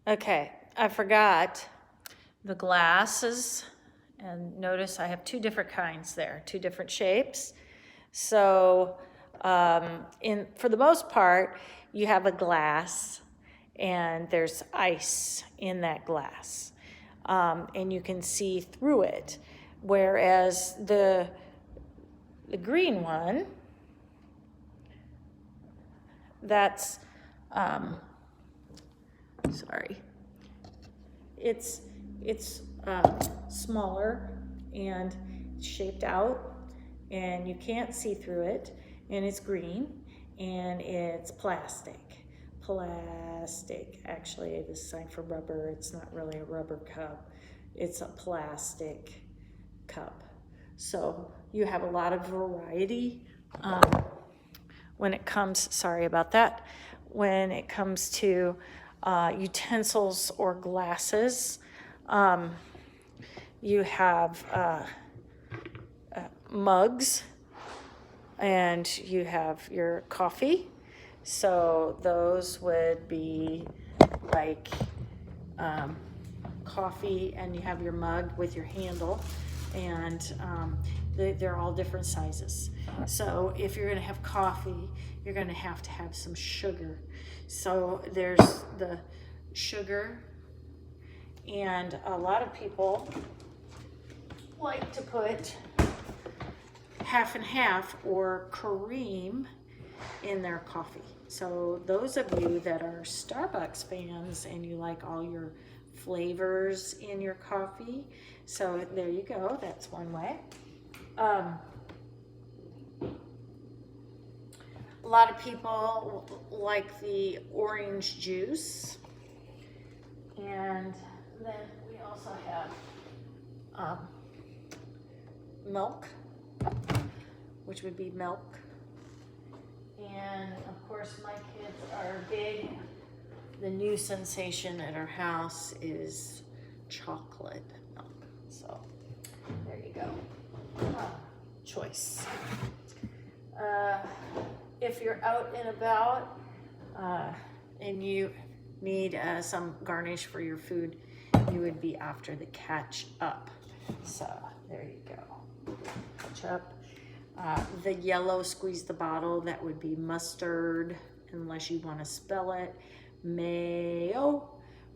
Okay, I forgot the glasses, and notice I have two different kinds there, two different shapes. So for the most part, you have a glass and there's ice in that glass, and you can see through it. Whereas the green one, that's, sorry, it's smaller and shaped out, and you can't see through it, and it's green, and it's plastic. Actually, this sign for rubber, it's not really a rubber cup, it's a plastic cup. So you have a lot of variety when it comes, sorry about that, when it comes to utensils or glasses. You have mugs, and you have your coffee. So those would be like coffee, and you have your mug with your handle, and they're all different sizes. So if you're going to have coffee, you're going to have some sugar. So there's the sugar, and a lot of people like to put half and half or cream in their coffee. So those of you that are Starbucks fans and you like all your flavors in your coffee, so there you go, that's one way. A lot of people like the orange juice, and then we also have milk, which would be milk. And of course, my kids are big. The new sensation at our house is chocolate milk. So there you go. Choice. If you're out and about and you need some garnish for your food, you would be after the ketchup. So there you go. Ketchup. The yellow, squeeze the bottle, that would be mustard, unless you want to spell it. Mayo,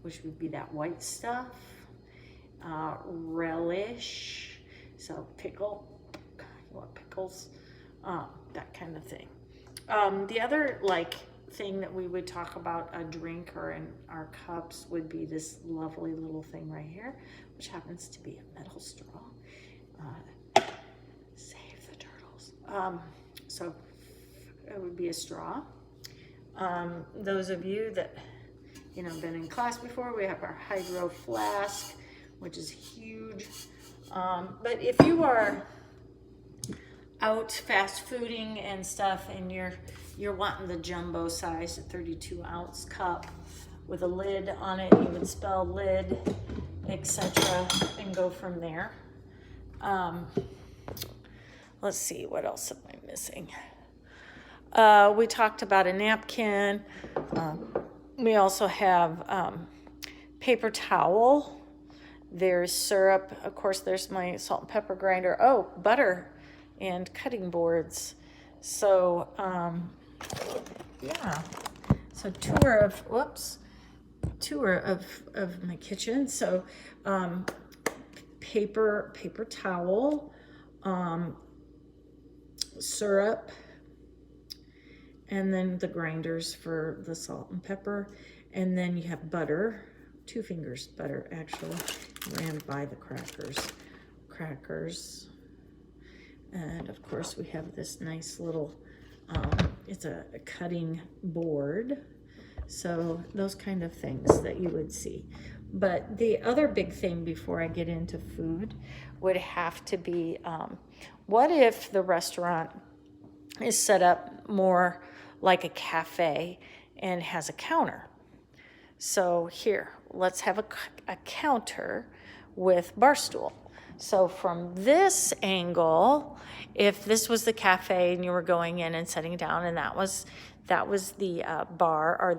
which would be that white stuff. Relish, so pickle, you want pickles, that kind of thing. The other thing that we would talk about a drink or in our cups would be this lovely little thing right here, which happens to be a metal straw. So it would be a straw. Those of you that been in class before, we have our hydro flask, which is huge. But if you are out fast fooding and stuff, and you're wanting the jumbo size, a 32-ounce cup with a lid on it, you would spell lid, etc., and go from there. Let's see, what else am I missing? We talked about a napkin. We also have paper towel. There's syrup. Of course, there's my salt and pepper grinder. Oh, butter and cutting boards. So, yeah. So tour of my kitchen. So, paper towel, syrup, and then the grinders for the salt and pepper, and then you have butter, 2 fingers butter actually, ran by the crackers, and of course we have this nice little it's a cutting board. So those kind of things that you would see. But the other big thing before I get into food would have to be, what if the restaurant is set up more like a cafe and has a counter? So here, let's have a counter with bar stool. So from this angle, if this was the cafe and you were going in and sitting down, and that was the bar or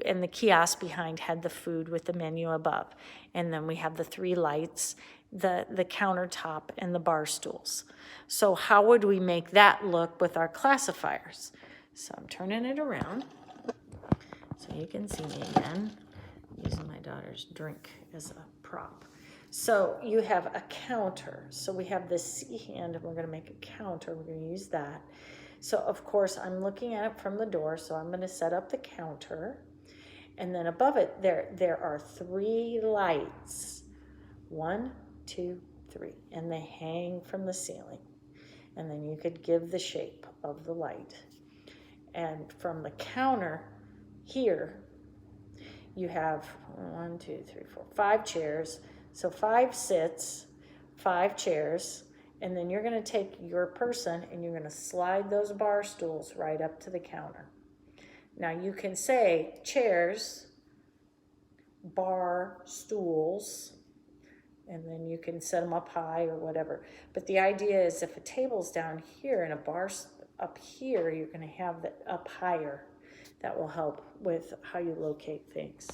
and the kiosk behind had the food with the menu above. And then we have the 3 lights, the countertop, and the bar stools. So how would we make that look with our classifiers? So I'm turning it around so you can see me again, using my daughter's drink as a prop. So you have a counter. So we have this C hand, and we're going to make a counter. We're going to use that. So of course I'm looking at it from the door, so I'm going to set up the counter. And then above it, there are 3 lights. 1, 2, 3. And they hang from the ceiling. And then you could give the shape of the light. And from the counter here, you have 1, 2, 3, 4, 5 chairs. So 5 sits, 5 chairs. And then you're going to take your person and you're going to slide those bar stools right up to the counter. Now you can say chairs, bar stools, and then you can set them up high or whatever. But the idea is if a table's down here and a bar's up here, you're going to have it up higher. That will help with how you locate things.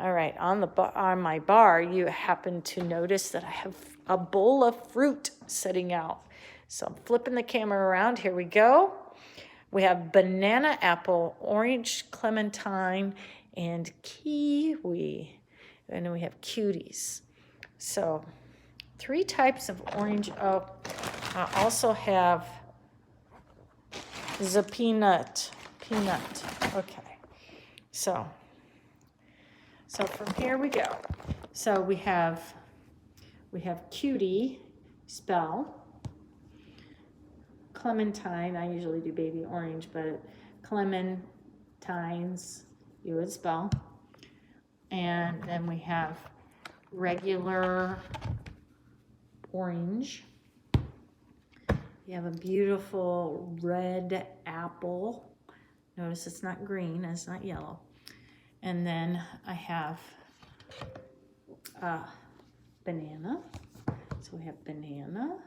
All right, on my bar, you happen to notice that I have a bowl of fruit sitting out. So I'm flipping the camera around. Here we go. We have banana, apple, orange, clementine, and kiwi. And then we have cuties. So 3 types of orange. Oh, I also have the peanut. Okay. So from here we go. So we have cutie spell. Clementine, I usually do baby orange, but clementines you would spell. And then we have regular orange. You have a beautiful red apple. Notice it's not green, it's not yellow. And then I have banana. So we have banana.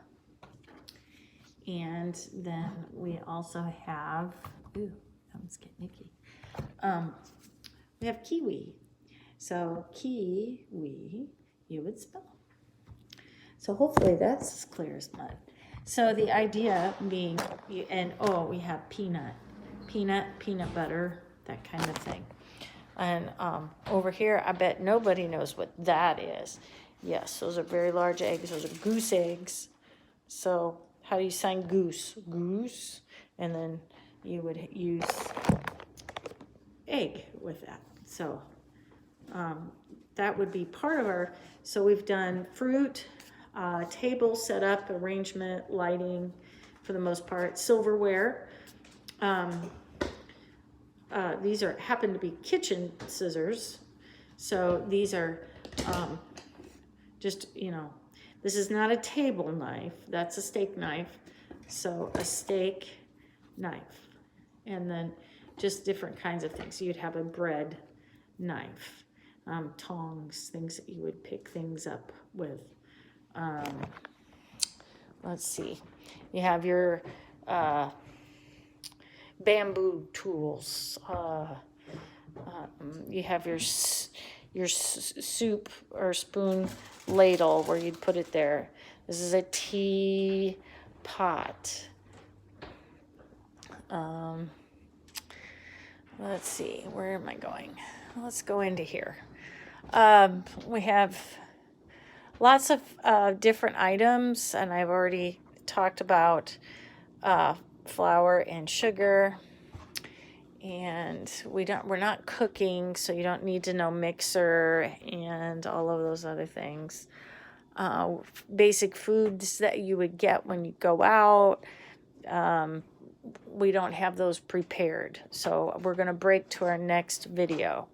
And then we also have, ooh, that one's getting icky. We have kiwi. So kiwi, you would spell. So hopefully that's as clear as mud. So the idea being, we have peanut butter, that kind of thing. And over here, I bet nobody knows what that is. Yes, those are very large eggs. Those are goose eggs. So how do you sign goose? Goose. And then you would use egg with that. So that would be part of our, so we've done fruit, table setup, arrangement, lighting for the most part, silverware. These happen to be kitchen scissors. So these are just, this is not a table knife. That's a steak knife. So a steak knife. And then just different kinds of things. So you'd have a bread knife, tongs, things that you would pick things up with. Let's see. You have your bamboo tools. You have your soup or spoon ladle where you'd put it there. This is a tea pot. Let's see, where am I going? Let's go into here. We have lots of different items, and I've already talked about flour and sugar. And we're not cooking, so you don't need to know mixer and all of those other things. Basic foods that you would get when you go out. We don't have those prepared. So we're going to break to our next video.